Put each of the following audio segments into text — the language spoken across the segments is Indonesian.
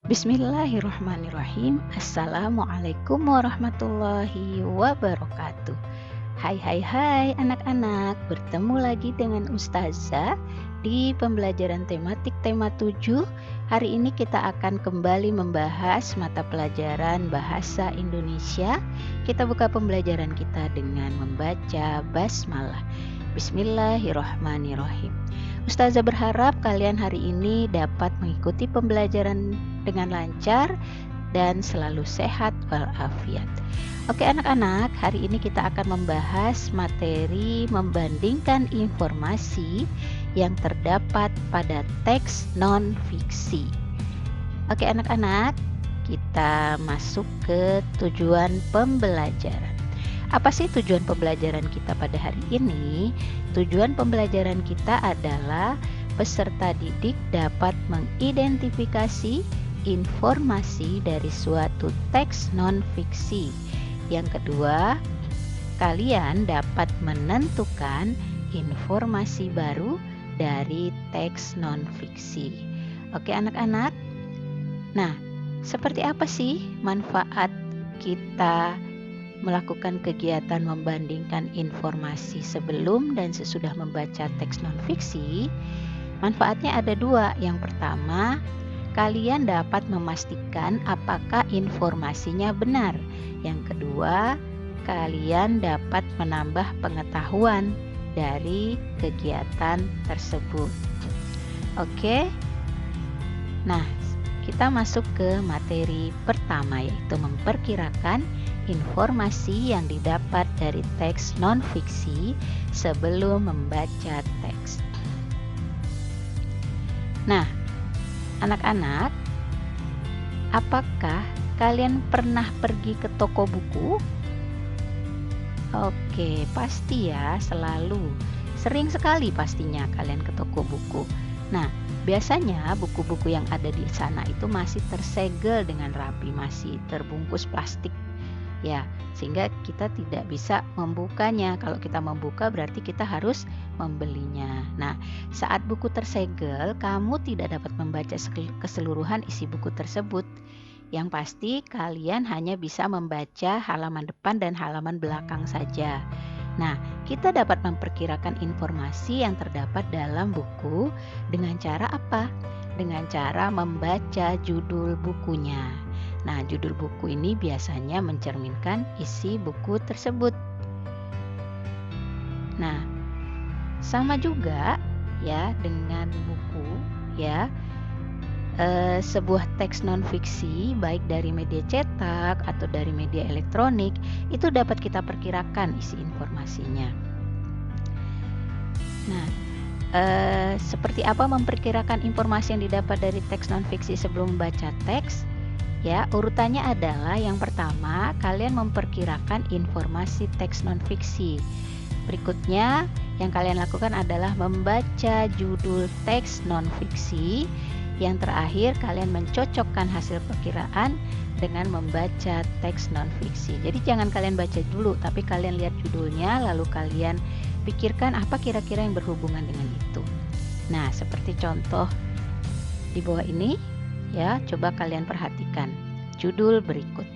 Bismillahirrahmanirrahim. Assalamualaikum warahmatullahi wabarakatuh. Hai anak-anak, bertemu lagi dengan Ustazah di pembelajaran tematik tema 7. Hari ini kita akan kembali membahas mata pelajaran Bahasa Indonesia. Kita buka pembelajaran kita dengan membaca basmalah. Bismillahirrahmanirrahim. Ustazah berharap kalian hari ini dapat mengikuti pembelajaran dengan lancar dan selalu sehat walafiat. Oke anak-anak, hari ini kita akan membahas materi membandingkan informasi yang terdapat pada teks non-fiksi. Oke anak-anak, kita masuk ke tujuan pembelajaran. Apa sih tujuan pembelajaran kita pada hari ini? Tujuan pembelajaran kita adalah peserta didik dapat mengidentifikasi informasi dari suatu teks non-fiksi. Yang kedua, kalian dapat menentukan informasi baru dari teks non-fiksi. Oke anak-anak? Nah, seperti apa sih manfaat kita melakukan kegiatan membandingkan informasi sebelum dan sesudah membaca teks non-fiksi? Manfaatnya ada dua. Yang pertama, kalian dapat memastikan apakah informasinya benar. Yang kedua, kalian dapat menambah pengetahuan dari kegiatan tersebut. Oke. Nah, kita masuk ke materi pertama, yaitu memperkirakan informasi yang didapat dari teks non-fiksi sebelum membaca teks. Nah, anak-anak, apakah kalian pernah pergi ke toko buku? Oke, pasti ya, selalu. Sering sekali pastinya kalian ke toko buku. Nah, biasanya buku-buku yang ada di sana itu masih tersegel dengan rapi, masih terbungkus plastik. Ya, sehingga kita tidak bisa membukanya. Kalau kita membuka berarti kita harus membelinya. Nah, saat buku tersegel, kamu tidak dapat membaca keseluruhan isi buku tersebut. Yang pasti kalian hanya bisa membaca halaman depan dan halaman belakang saja. Nah, kita dapat memperkirakan informasi yang terdapat dalam buku dengan cara apa? Dengan cara membaca judul bukunya. Nah, judul buku ini biasanya mencerminkan isi buku tersebut. Nah, sama juga ya dengan buku ya. Sebuah teks non-fiksi baik dari media cetak atau dari media elektronik itu dapat kita perkirakan isi informasinya. Nah, seperti apa memperkirakan informasi yang didapat dari teks non-fiksi sebelum membaca teks? Ya, urutannya adalah yang pertama, kalian memperkirakan informasi teks non-fiksi. Berikutnya, yang kalian lakukan adalah membaca judul teks non-fiksi. Yang terakhir, kalian mencocokkan hasil perkiraan dengan membaca teks non-fiksi. Jadi jangan kalian baca dulu, tapi kalian lihat judulnya, lalu kalian pikirkan apa kira-kira yang berhubungan dengan itu. Nah, seperti contoh di bawah ini, ya, coba kalian perhatikan judul berikut.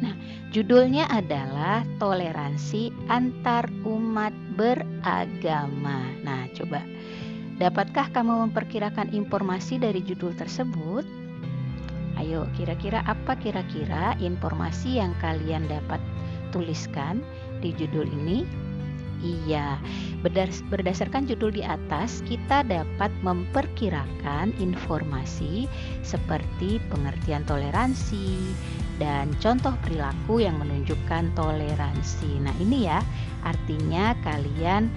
Nah, judulnya adalah toleransi antar umat beragama. Nah, coba dapatkah kamu memperkirakan informasi dari judul tersebut? Ayo, kira-kira apa kira-kira informasi yang kalian dapat tuliskan di judul ini? Iya, berdasarkan judul di atas, kita dapat memperkirakan informasi seperti pengertian toleransi dan contoh perilaku yang menunjukkan toleransi. Nah, ini ya, artinya kalian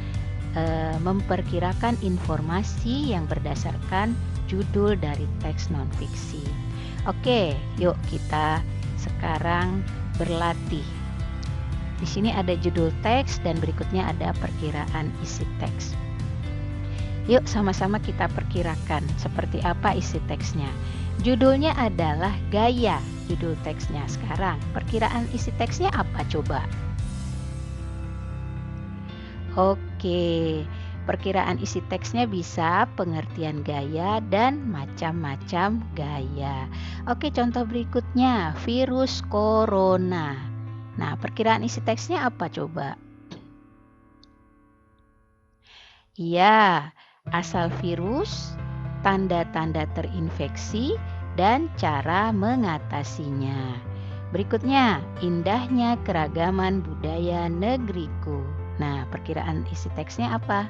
memperkirakan informasi yang berdasarkan judul dari teks non-fiksi. Oke, yuk kita sekarang berlatih. Di sini ada judul teks dan berikutnya ada perkiraan isi teks. Yuk sama-sama kita perkirakan seperti apa isi teksnya. Judulnya adalah gaya judul teksnya. Sekarang perkiraan isi teksnya apa coba? Oke, Perkiraan isi teksnya bisa pengertian gaya dan macam-macam gaya. Oke, contoh berikutnya, virus corona. Nah, perkiraan isi teksnya apa coba? Iya, asal virus, tanda-tanda terinfeksi, dan cara mengatasinya. Berikutnya, indahnya keragaman budaya negeriku. Nah, perkiraan isi teksnya apa?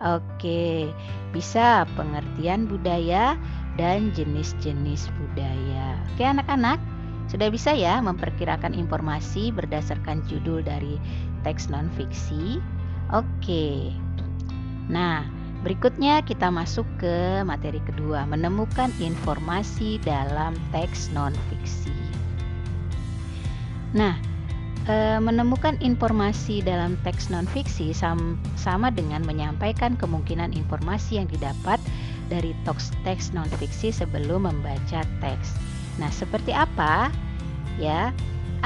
Oke, bisa pengertian budaya dan jenis-jenis budaya. Oke, anak-anak, sudah bisa ya memperkirakan informasi berdasarkan judul dari teks non-fiksi? Oke. Nah, berikutnya kita masuk ke materi kedua, menemukan informasi dalam teks non-fiksi. Nah, menemukan informasi dalam teks non-fiksi sama dengan menyampaikan kemungkinan informasi yang didapat dari teks non-fiksi sebelum membaca teks. Nah, seperti apa? Ya,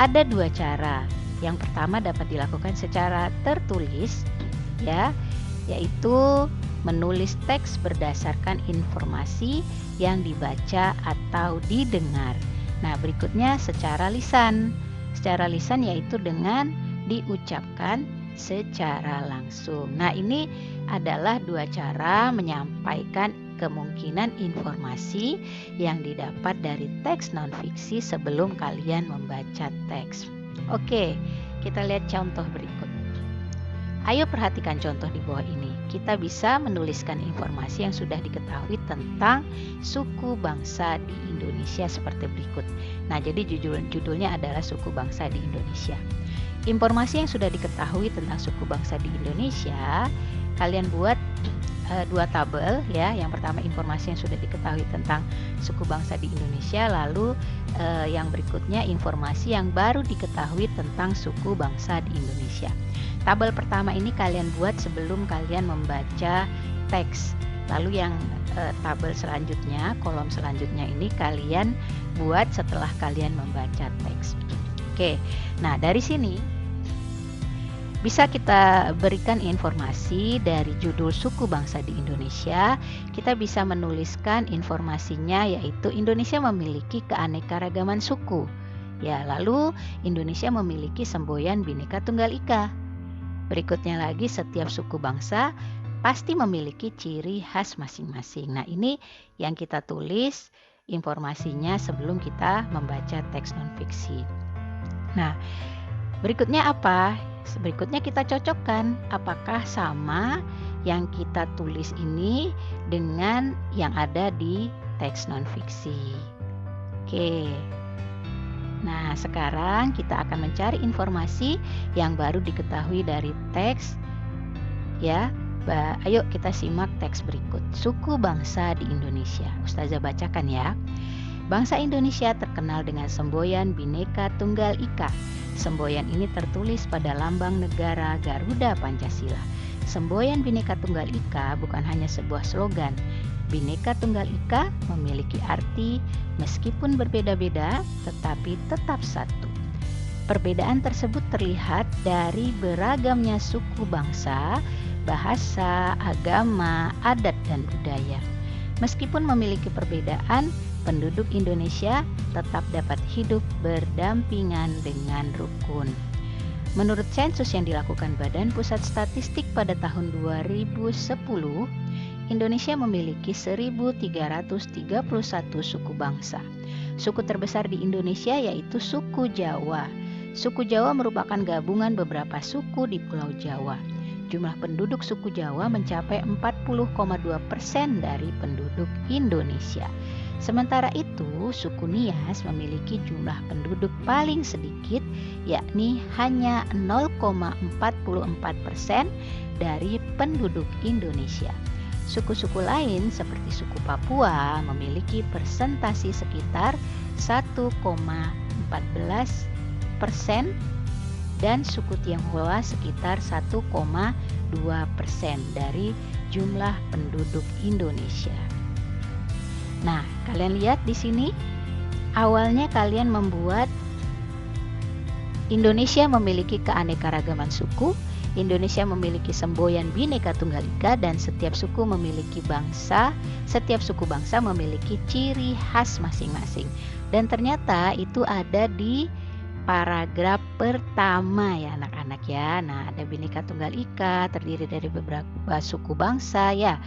ada dua cara. Yang pertama dapat dilakukan secara tertulis, ya, yaitu menulis teks berdasarkan informasi yang dibaca atau didengar. Nah, berikutnya secara lisan. Secara lisan yaitu dengan diucapkan secara langsung. Nah, ini adalah dua cara menyampaikan kemungkinan informasi yang didapat dari teks non-fiksi sebelum kalian membaca teks. Oke, kita lihat contoh berikut. Ayo perhatikan contoh di bawah ini. Kita bisa menuliskan informasi yang sudah diketahui tentang suku bangsa di Indonesia seperti berikut. Nah, jadi judulnya adalah suku bangsa di Indonesia. Informasi yang sudah diketahui tentang suku bangsa di Indonesia, kalian buat dua tabel ya. Yang pertama informasi yang sudah diketahui tentang suku bangsa di Indonesia, lalu yang berikutnya informasi yang baru diketahui tentang suku bangsa di Indonesia. Tabel pertama ini kalian buat sebelum kalian membaca teks. Lalu yang tabel selanjutnya, kolom selanjutnya ini kalian buat setelah kalian membaca teks. Oke, nah dari sini bisa kita berikan informasi dari judul suku bangsa di Indonesia. Kita bisa menuliskan informasinya yaitu Indonesia memiliki keanekaragaman suku. Ya, lalu Indonesia memiliki semboyan Bhinneka Tunggal Ika. Berikutnya lagi, setiap suku bangsa pasti memiliki ciri khas masing-masing. Nah, ini yang kita tulis informasinya sebelum kita membaca teks non-fiksi. Nah, berikutnya apa? Berikutnya kita cocokkan apakah sama yang kita tulis ini dengan yang ada di teks non-fiksi. Oke. Nah, sekarang kita akan mencari informasi yang baru diketahui dari teks. Ya, ayo kita simak teks berikut. Suku bangsa di Indonesia. Ustazah bacakan ya. Bangsa Indonesia terkenal dengan semboyan Bhinneka Tunggal Ika. Semboyan ini tertulis pada lambang negara Garuda Pancasila. Semboyan Bhinneka Tunggal Ika bukan hanya sebuah slogan. Bhinneka Tunggal Ika memiliki arti meskipun berbeda-beda tetapi tetap satu. Perbedaan tersebut terlihat dari beragamnya suku bangsa, bahasa, agama, adat, dan budaya. Meskipun memiliki perbedaan, penduduk Indonesia tetap dapat hidup berdampingan dengan rukun. Menurut sensus yang dilakukan Badan Pusat Statistik pada tahun 2010, Indonesia memiliki 1.331 suku bangsa. Suku terbesar di Indonesia yaitu suku Jawa. Suku Jawa merupakan gabungan beberapa suku di Pulau Jawa. Jumlah penduduk suku Jawa mencapai 40,2% dari penduduk Indonesia. Sementara itu, suku Nias memiliki jumlah penduduk paling sedikit, yakni hanya 0,44% dari penduduk Indonesia. Suku-suku lain seperti suku Papua memiliki persentase sekitar 1,14% dan suku Tionghoa sekitar 1,2% dari jumlah penduduk Indonesia. Nah, kalian lihat di sini, awalnya kalian membuat Indonesia memiliki keanekaragaman suku, Indonesia memiliki semboyan Bhinneka Tunggal Ika dan setiap suku bangsa memiliki ciri khas masing-masing. Dan ternyata itu ada di paragraf pertama ya anak-anak ya. Nah, ada Bhinneka Tunggal Ika terdiri dari beberapa suku bangsa ya.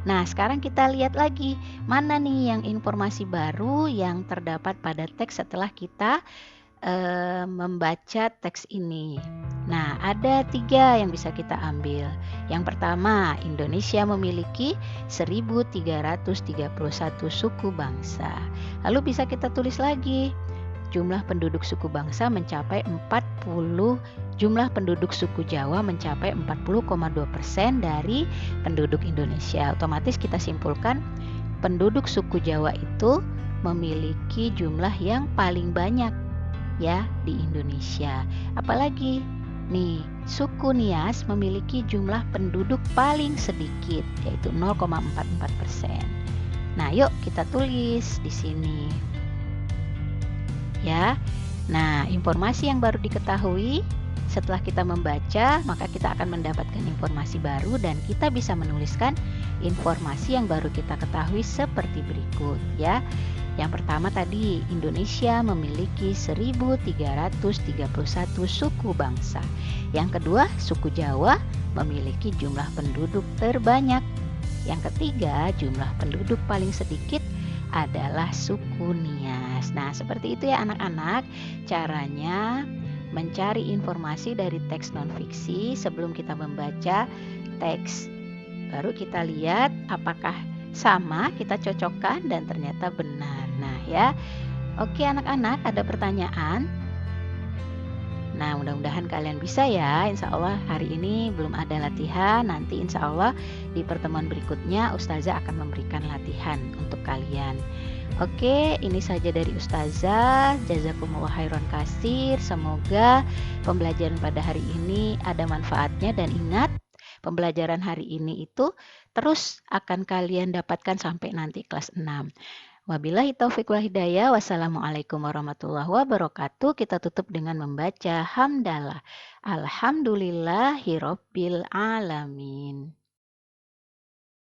Nah, sekarang kita lihat lagi mana nih yang informasi baru yang terdapat pada teks setelah kita membaca teks ini. Nah, ada 3 yang bisa kita ambil. Yang pertama, Indonesia memiliki 1331 suku bangsa. Lalu bisa kita tulis lagi, jumlah penduduk suku bangsa mencapai 40, jumlah penduduk suku Jawa mencapai 40,2% dari penduduk Indonesia. Otomatis kita simpulkan penduduk suku Jawa itu memiliki jumlah yang paling banyak ya di Indonesia. Apalagi nih, suku Nias memiliki jumlah penduduk paling sedikit yaitu 0,44%. Nah, yuk kita tulis di sini. Ya. Nah, informasi yang baru diketahui setelah kita membaca, maka kita akan mendapatkan informasi baru dan kita bisa menuliskan informasi yang baru kita ketahui seperti berikut ya. Yang pertama tadi, Indonesia memiliki 1331 suku bangsa. Yang kedua, suku Jawa memiliki jumlah penduduk terbanyak. Yang ketiga, jumlah penduduk paling sedikit adalah suku Nias. Nah, seperti itu ya anak-anak, caranya mencari informasi dari teks non-fiksi sebelum kita membaca teks. Baru kita lihat apakah sama, kita cocokkan dan ternyata benar. Nah ya, oke anak-anak, ada pertanyaan? Nah, mudah-mudahan kalian bisa ya. Insya Allah hari ini belum ada latihan. Nanti insya Allah di pertemuan berikutnya Ustazah akan memberikan latihan untuk kalian. Oke, ini saja dari Ustazah. Jazakumullah khairan katsir. Semoga pembelajaran pada hari ini ada manfaatnya dan ingat, pembelajaran hari ini itu terus akan kalian dapatkan sampai nanti kelas 6. Wabillahi taufiq wal hidayah. Wassalamualaikum warahmatullahi wabarakatuh. Kita tutup dengan membaca hamdalah. Alhamdulillahirabbil alamin.